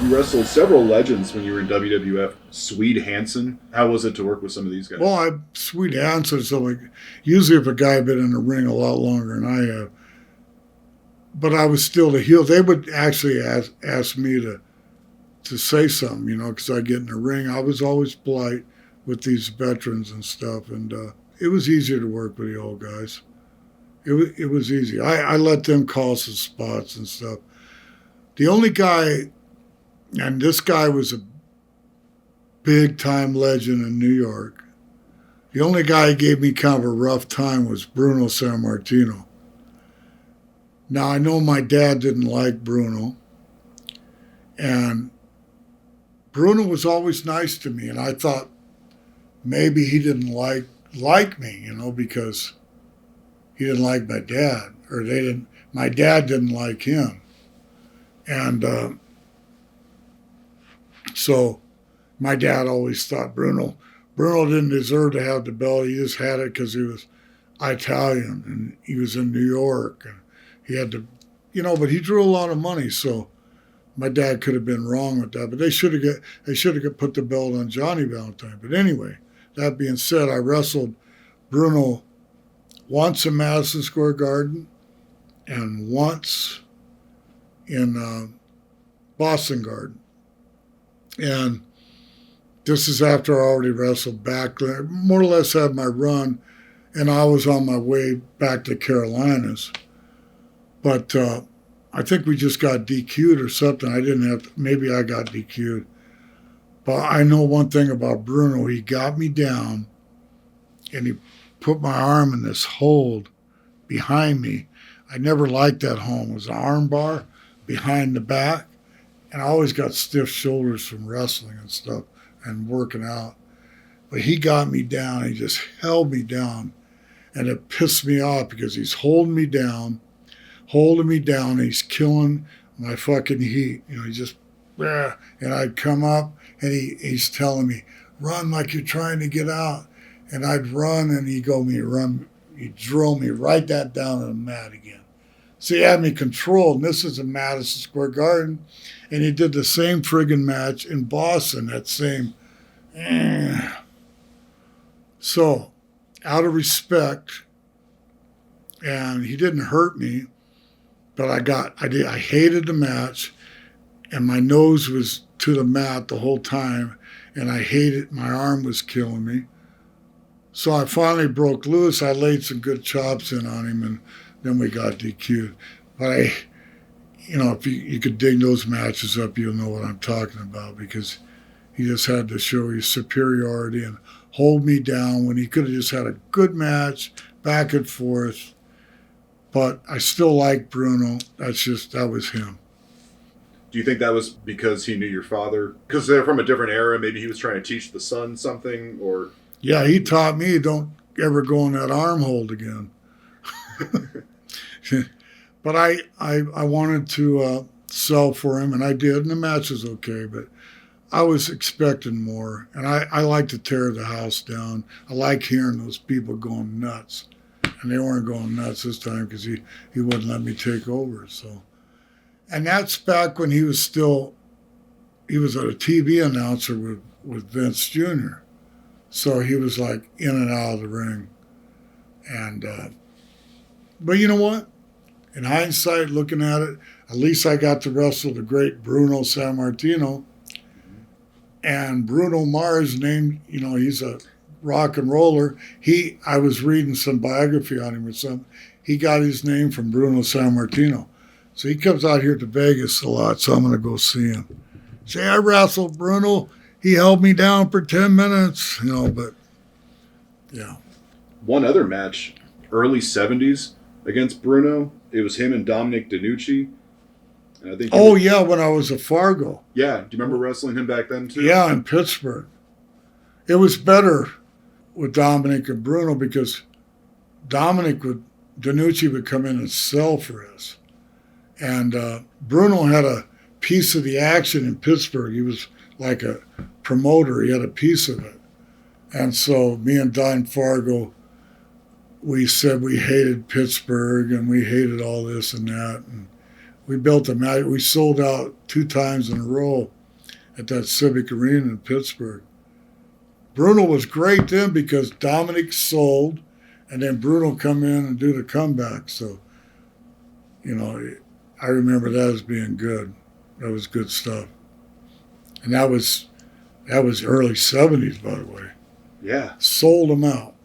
You wrestled several legends when you were in WWF. Swede Hansen. How was it to work with some of these guys? Well, Swede Hansen, so like, usually if a guy had been in the ring a lot longer than I have, but I was still the heel, they would actually ask me to say something, you know, because I get in the ring. I was always polite with these veterans and stuff, and it was easier to work with the old guys. It was easy. I let them call some spots and stuff. The only guy, and this guy was a big-time legend in New York, the only guy who gave me kind of a rough time was Bruno Sammartino. Now, I know my dad didn't like Bruno, and Bruno was always nice to me, and I thought maybe he didn't like me, you know, because he didn't like my dad, or my dad didn't like him. And so my dad always thought Bruno didn't deserve to have the belt. He just had it because he was Italian and he was in New York and he had to, you know, but he drew a lot of money, so my dad could have been wrong with that. But they should have put the belt on Johnny Valentine. But anyway, that being said, I wrestled Bruno once in Madison Square Garden and once in Boston Garden. And this is after I already wrestled back, more or less had my run, and I was on my way back to Carolinas. But I think we just got DQ'd or something. Maybe I got DQ'd. But I know one thing about Bruno. He got me down, and he put my arm in this hold behind me. I never liked that hold. It was an arm bar behind the back, and I always got stiff shoulders from wrestling and stuff and working out. But he got me down. He just held me down, and it pissed me off because he's holding me down, and he's killing my fucking heat. You know, he just, and I'd come up, and he's telling me, run like you're trying to get out. And I'd run, and he'd go, run. He'd drill me right that down on the mat again. So he had me controlled, and this is in Madison Square Garden, and he did the same friggin' match in Boston, that same. So, out of respect, and he didn't hurt me, but I hated the match, and my nose was to the mat the whole time, and I hated, my arm was killing me. So I finally broke loose. I laid some good chops in on him, and then we got DQ'd. But if you could dig those matches up, you'll know what I'm talking about, because he just had to show his superiority and hold me down when he could have just had a good match, back and forth. But I still like Bruno. That was him. Do you think that was because he knew your father? Because they're from a different era, maybe he was trying to teach the son something, or... Yeah, he taught me, don't ever go in that arm hold again. But I wanted to sell for him, and I did, and the match was okay, but I was expecting more, and I like to tear the house down. I like hearing those people going nuts, and they weren't going nuts this time because he wouldn't let me take over. So, and that's back when he was a TV announcer with Vince Jr., so he was like in and out of the ring. And, but you know what? In hindsight, looking at it, at least I got to wrestle the great Bruno Sammartino. And Bruno Mars named, he's a rock and roller. I was reading some biography on him or something. He got his name from Bruno Sammartino. So he comes out here to Vegas a lot, so I'm going to go see him. Say, I wrestled Bruno. He held me down for 10 minutes, but, yeah. One other match, early 70s against Bruno. It was him and Dominic DeNucci. And I think when I was at Fargo. Yeah. Do you remember wrestling him back then, too? Yeah, in Pittsburgh. It was better with Dominic and Bruno because DeNucci would come in and sell for us. And Bruno had a piece of the action in Pittsburgh. He was like a promoter. He had a piece of it. And so me and Don Fargo, we said we hated Pittsburgh and we hated all this and that. And We built a match. We sold out 2 times in a row at that Civic Arena in Pittsburgh. Bruno was great then because Dominic sold, and then Bruno come in and do the comeback. So, you know, I remember that as being good. That was good stuff. And that was early 70s, by the way. Yeah. Sold them out.